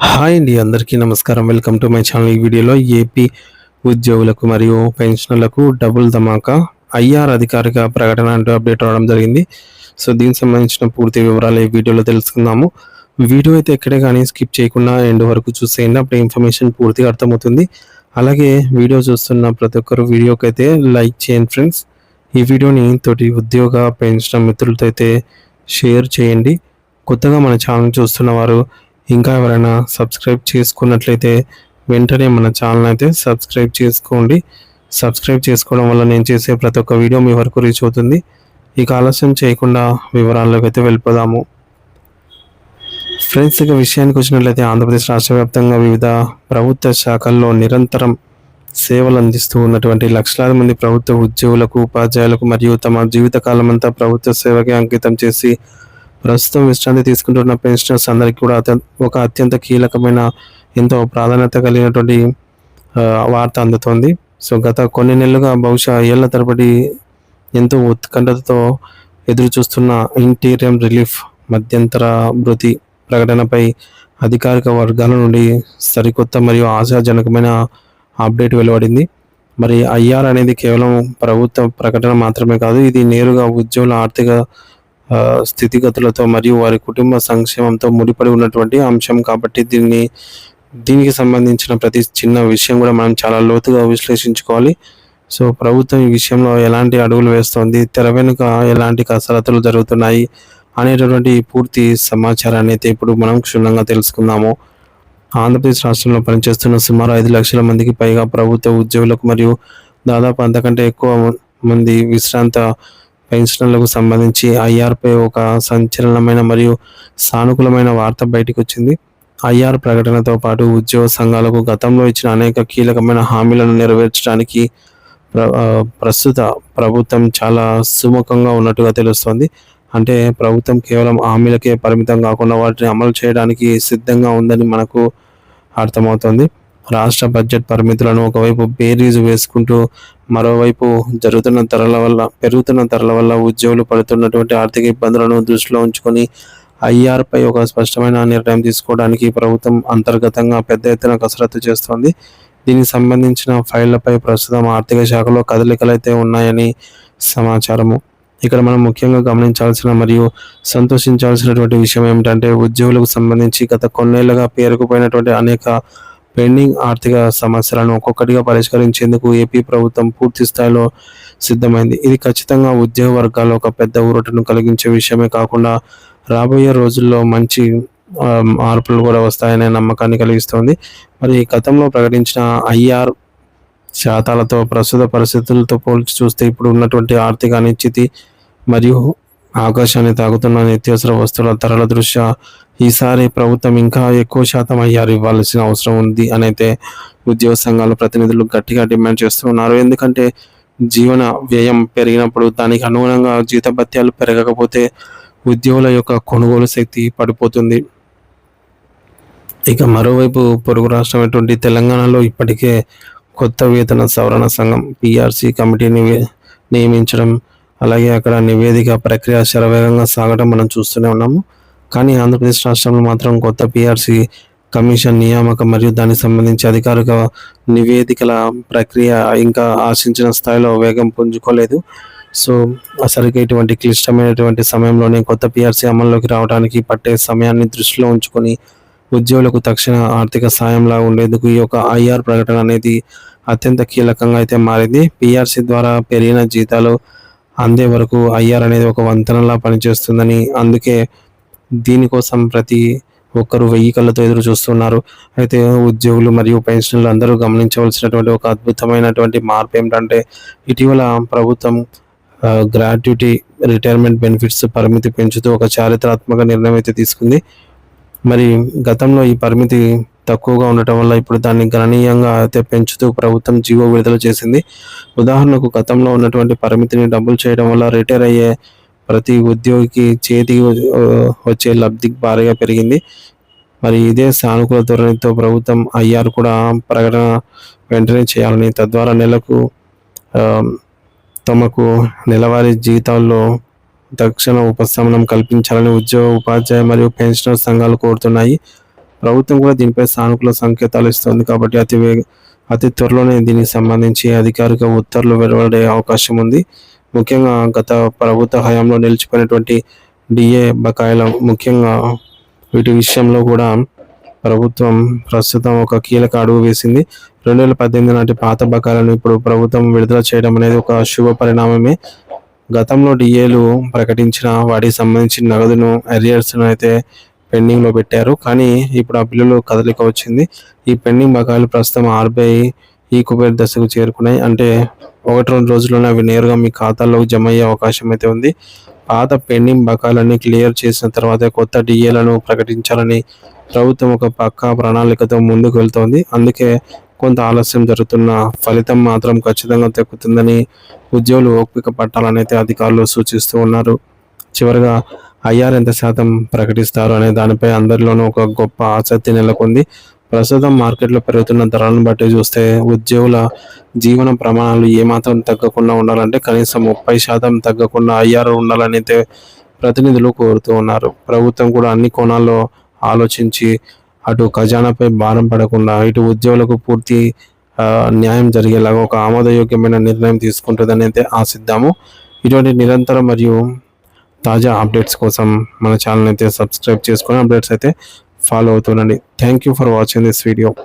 Hi అండి, అందరికీ నమస్కారం. Welcome to my channel. ఈ వీడియోలో ఏపీ ఉద్యోగులకు మరియు పెన్షనర్లకు డబుల్ ధమాకా ఐఆర్ అధికారిక ప్రకటన అంటూ అప్డేట్ రావడం జరిగింది. సో దీనికి సంబంధించిన పూర్తి వివరాలు ఈ వీడియోలో తెలుసుకుందాము. వీడియో అయితే ఎక్కడే కానీ స్కిప్ చేయకుండా ఎండ్ వరకు చూసేయండి, అప్పుడు ఇన్ఫర్మేషన్ పూర్తిగా అర్థమవుతుంది. అలాగే వీడియో చూస్తున్న ప్రతి ఒక్కరు వీడియోకి అయితే లైక్ చేయండి ఫ్రెండ్స్. ఈ వీడియోని తోటి ఉద్యోగ పెన్షన్ మిత్రులతో అయితే షేర్ చేయండి. కొత్తగా మన ఛానల్ చూస్తున్న వారు ఇంకా ఎవరైనా సబ్స్క్రైబ్ చేసుకున్నట్లయితే వెంటనే మన ఛానల్ అయితే సబ్స్క్రైబ్ చేసుకోండి. సబ్స్క్రైబ్ చేసుకోవడం వల్ల నేను చేసే ప్రతి ఒక్క వీడియో మీ వరకు రీచ్ అవుతుంది. ఇక ఆలస్యం చేయకుండా వివరాల్లోకి అయితే వెళ్ళిపోదాము. ఫ్రెండ్స్, ఇక విషయానికి వచ్చినట్లయితే ఆంధ్రప్రదేశ్ రాష్ట్ర వ్యాప్తంగా వివిధ ప్రభుత్వ శాఖల్లో నిరంతరం సేవలు అందిస్తూ ఉన్నటువంటి లక్షలాది మంది ప్రభుత్వ ఉద్యోగులకు, ఉపాధ్యాయులకు మరియు తమ జీవితకాలమంతా ప్రభుత్వ సేవకి అంకితం చేసి ప్రస్తుతం విశ్రాంతి తీసుకుంటున్న పెన్షనర్స్ అందరికీ కూడా ఒక అత్యంత కీలకమైన, ఎంతో ప్రాధాన్యత కలిగినటువంటి వార్త అందుతోంది. సో గత కొన్ని నెలలుగా, బహుశా ఏళ్ల తరబడి ఎంతో ఉత్కంఠతతో ఎదురు చూస్తున్న ఇంటీరియం రిలీఫ్ మధ్యంతర భృతి ప్రకటనపై అధికారిక వర్గాల నుండి సరికొత్త మరియు ఆశాజనకమైన అప్డేట్ వెలువడింది. మరి ఐఆర్ అనేది కేవలం ప్రభుత్వ ప్రకటన మాత్రమే కాదు, ఇది నేరుగా ఉద్యోగుల ఆర్థిక స్థితిగతులతో మరియు వారి కుటుంబ సంక్షేమంతో ముడిపడి ఉన్నటువంటి అంశం. కాబట్టి దీనికి సంబంధించిన ప్రతి చిన్న విషయం కూడా మనం చాలా లోతుగా విశ్లేషించుకోవాలి. సో ప్రభుత్వం ఈ విషయంలో ఎలాంటి అడుగులు వేస్తోంది, తెర వెనుక ఎలాంటి కసరత్తులు జరుగుతున్నాయి అనేటటువంటి పూర్తి సమాచారాన్ని అయితే ఇప్పుడు మనం క్షుణ్ణంగా తెలుసుకుందాము. ఆంధ్రప్రదేశ్ రాష్ట్రంలో పనిచేస్తున్న సుమారు 5 లక్షల మందికి పైగా ప్రభుత్వ ఉద్యోగులకు మరియు దాదాపు అంతకంటే ఎక్కువ మంది విశ్రాంత పెన్షనర్లకు సంబంధించి ఐఆర్పై ఒక సంచలనమైన మరియు సానుకూలమైన వార్త బయటకు వచ్చింది. ఐఆర్ ప్రకటనతో పాటు ఉద్యోగ సంఘాలకు గతంలో ఇచ్చిన అనేక కీలకమైన హామీలను నెరవేర్చడానికి ప్రస్తుత ప్రభుత్వం చాలా సుముఖంగా ఉన్నట్టుగా తెలుస్తోంది. అంటే ప్రభుత్వం కేవలం హామీలకే పరిమితం కాకుండా వాటిని అమలు చేయడానికి సిద్ధంగా ఉందని మనకు అర్థమవుతుంది. రాష్ట్ర బడ్జెట్ పరిమితులను ఒకవైపు బేరీజు వేసుకుంటూ, మరోవైపు పెరుగుతున్న ధరల వల్ల ఉద్యోగులు పడుతున్నటువంటి ఆర్థిక ఇబ్బందులను దృష్టిలో ఉంచుకొని ఐఆర్పై ఒక స్పష్టమైన నిర్ణయం తీసుకోవడానికి ప్రభుత్వం అంతర్గతంగా పెద్ద ఎత్తున కసరత్తు చేస్తోంది. దీనికి సంబంధించిన ఫైళ్లపై ప్రస్తుతం ఆర్థిక శాఖలో కదలికలు అయితే ఉన్నాయని సమాచారము. ఇక్కడ మనం ముఖ్యంగా గమనించాల్సిన మరియు సంతోషించాల్సినటువంటి విషయం ఏమిటంటే, ఉద్యోగులకు సంబంధించి గత కొన్నేళ్లుగా పేరుకుపోయినటువంటి అనేక పెండింగ్ ఆర్థిక సమస్యలను ఒక్కొక్కటిగా పరిష్కరించేందుకు ఏపీ ప్రభుత్వం పూర్తి స్థాయిలో సిద్ధమైంది. ఇది ఖచ్చితంగా ఉద్యోగ వర్గాల్లో ఒక పెద్ద ఊరటను కలిగించే విషయమే కాకుండా రాబోయే రోజుల్లో మంచి మార్పులు కూడా వస్తాయనే నమ్మకాన్ని కలిగిస్తోంది. మరి గతంలో ప్రకటించిన ఐఆర్ శాతాలతో ప్రస్తుత పరిస్థితులతో పోల్చి చూస్తే ఇప్పుడు ఉన్నటువంటి ఆర్థిక అనిశ్చితి మరియు ఆకాశాన్ని తాగుతున్న నిత్యావసర వస్తువుల ధరల దృష్ట్యా ఈసారి ప్రభుత్వం ఇంకా ఎక్కువ శాతం ఐఆర్ ఇవ్వాల్సిన అవసరం ఉంది అని అయితే ఉద్యోగ సంఘాల ప్రతినిధులు గట్టిగా డిమాండ్ చేస్తున్నారు. ఎందుకంటే జీవన వ్యయం పెరిగినప్పుడు దానికి అనుగుణంగా జీతభత్యాలు పెరగకపోతే ఉద్యోగుల యొక్క కొనుగోలు శక్తి పడిపోతుంది. ఇక మరోవైపు పొరుగు రాష్ట్రమైనటువంటి తెలంగాణలో ఇప్పటికే కొత్త వేతన సవరణ సంఘం పిఆర్సి కమిటీని నియమించడం, అలాగే అక్కడ నివేదిక ప్రక్రియ శరవేగంగా సాగడం మనం చూస్తూనే ఉన్నాము. కానీ ఆంధ్రప్రదేశ్ రాష్ట్రంలో మాత్రం కొత్త పిఆర్సి కమిషన్ నియామకం మరియు దానికి సంబంధించి అధికారిక నివేదికల ప్రక్రియ ఇంకా ఆశించిన స్థాయిలో వేగం పుంజుకోలేదు. సో అసలుకి ఇటువంటి క్లిష్టమైనటువంటి సమయంలోనే కొత్త పిఆర్సి అమల్లోకి రావడానికి పట్టే సమయాన్ని దృష్టిలో ఉంచుకొని ఉద్యోగులకు తక్షణ ఆర్థిక సాయంలా ఉండేందుకు ఈ యొక్క ఐఆర్ ప్రకటన అనేది అత్యంత కీలకంగా అయితే మారింది. పిఆర్సి ద్వారా పెరిగిన జీతాలు అందే వరకు ఐఆర్ అనేది ఒక వంతెనలా పనిచేస్తుందని, అందుకే దీనికోసం ప్రతి ఒక్కరు 1000 కళ్ళతో ఎదురు చూస్తున్నారు. అయితే ఉద్యోగులు మరియు పెన్షనర్లు అందరూ గమనించవలసినటువంటి ఒక అద్భుతమైనటువంటి మార్పు ఏమిటంటే, ఇటీవల ప్రభుత్వం గ్రాట్యుటీ రిటైర్మెంట్ బెనిఫిట్స్ పరిమితి పెంచుతూ ఒక చారిత్రాత్మక నిర్ణయం అయితే తీసుకుంది. మరి గతంలో ఈ పరిమితి తక్కువగా ఉండటం వల్ల ఇప్పుడు దాన్ని గణనీయంగా అయితే పెంచుతూ ప్రభుత్వం జీవో విడుదల చేసింది. ఉదాహరణకు గతంలో ఉన్నటువంటి పరిమితిని డబుల్ చేయడం వల్ల రిటైర్ అయ్యే ప్రతి ఉద్యోగికి చేతికి వచ్చే లబ్ధి భారీగా పెరిగింది. మరి ఇదే సానుకూల ధోరణితో ప్రభుత్వం ఐఆర్ కూడా ప్రకటన వెంటనే చేయాలని, తద్వారా నెలకు తమకు నెలవారీ జీతాల్లో తక్షణ ఉపశమనం కల్పించాలని ఉద్యోగ, ఉపాధ్యాయ మరియు పెన్షనర్ సంఘాలు కోరుతున్నాయి. ప్రభుత్వం కూడా దీనిపై సానుకూల సంకేతాలు ఇస్తుంది. కాబట్టి అతి త్వరలోనే దీనికి సంబంధించి అధికారిక ఉత్తర్వులు వెలువడే అవకాశం ఉంది. ముఖ్యంగా గత ప్రభుత్వ హయాంలో నిలిచిపోయినటువంటి డిఏ బకాయిల ముఖ్యంగా వీటి విషయంలో కూడా ప్రభుత్వం ప్రస్తుతం ఒక కీలక అడుగు వేసింది. 2018 నాటి పాత బకాయిలను ఇప్పుడు ప్రభుత్వం విడుదల చేయడం అనేది ఒక శుభ పరిణామమే. గతంలో డిఏలు ప్రకటించిన వాటికి సంబంధించిన నగదును అరియర్స్ను అయితే పెండింగ్లో పెట్టారు. కానీ ఇప్పుడు ఆ బిల్లులో కదలిక వచ్చింది. ఈ పెండింగ్ బకాయిలు ప్రస్తుతం ఆర్బీఐ కుబేర్ దశకు చేరుకున్నాయి. అంటే 1-2 రోజుల్లోనే అవి నేరుగా మీ ఖాతాల్లోకి జమ అయ్యే అవకాశం అయితే ఉంది. పాత పెండింగ్ బకాయిలన్నీ క్లియర్ చేసిన తర్వాత కొత్త డిఏలను ప్రకటించాలని ప్రభుత్వం ఒక పక్కా ప్రణాళికతో ముందుకు వెళ్తోంది. అందుకే కొంత ఆలస్యం జరుగుతున్న ఫలితం మాత్రం ఖచ్చితంగా దక్కుతుందని ఉద్యోగులు ఓపిక పట్టాలని అయితే అధికారులు సూచిస్తూ ఉన్నారు. చివరగా ఐఆర్ ఎంత శాతం ప్రకటిస్తారు అనే దానిపై అందరిలోనూ ఒక గొప్ప ఆసక్తి నెలకొంది. ప్రస్తుతం మార్కెట్లో పెరుగుతున్న ధరలను బట్టి చూస్తే ఉద్యోగుల జీవన ప్రమాణాలు ఏమాత్రం తగ్గకుండా ఉండాలంటే కనీసం 30% తగ్గకుండా ఐఆర్ ఉండాలని అయితే ప్రతినిధులు కోరుతూ ఉన్నారు. ప్రభుత్వం కూడా అన్ని కోణాల్లో ఆలోచించి అటు ఖజానాపై భారం పడకుండా ఇటు ఉద్యోగులకు పూర్తి న్యాయం జరిగేలాగా ఒక ఆమోదయోగ్యమైన నిర్ణయం తీసుకుంటుందని అయితే ఆశిద్దాము. ఇటువంటి నిరంతర మరియు తాజా అప్డేట్స్ కోసం మన ఛానల్ అయితే సబ్స్క్రైబ్ చేసుకొని అప్డేట్స్ అయితే ఫాలో అవుతుండండి. Thank you for watching this video.